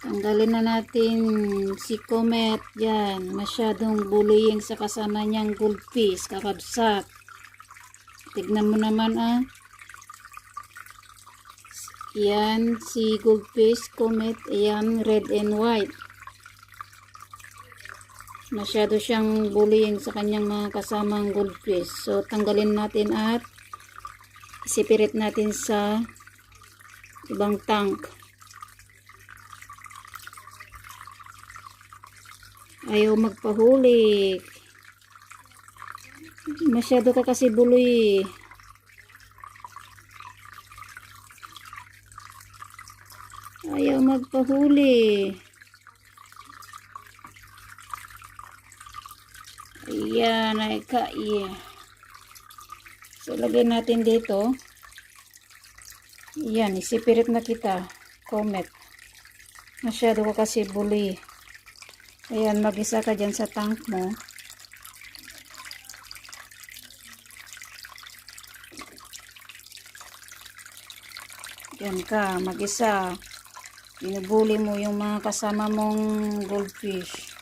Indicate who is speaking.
Speaker 1: Tanggalin na natin si Comet. Yan. Masyadong bullying sa kasama niyang goldfish. Kakabsat. Tignan mo naman Yan si goldfish, Comet. Ayan, red and white. Masyado siyang bullying sa kanyang mga kasamang goldfish. So, tanggalin natin at isipirit natin sa ibang tank. Ayaw magpahuli. Masyado ka kasi buloy. Ayaw magpahuli. Ayan, So, lagay natin dito. Ayan, isipirit na kita. Comet. Masyado ka kasi buloy. Ayan, mag-isa ka dyan sa tank mo. Yan ka, mag-isa. Binubuli mo yung mga kasama mong goldfish.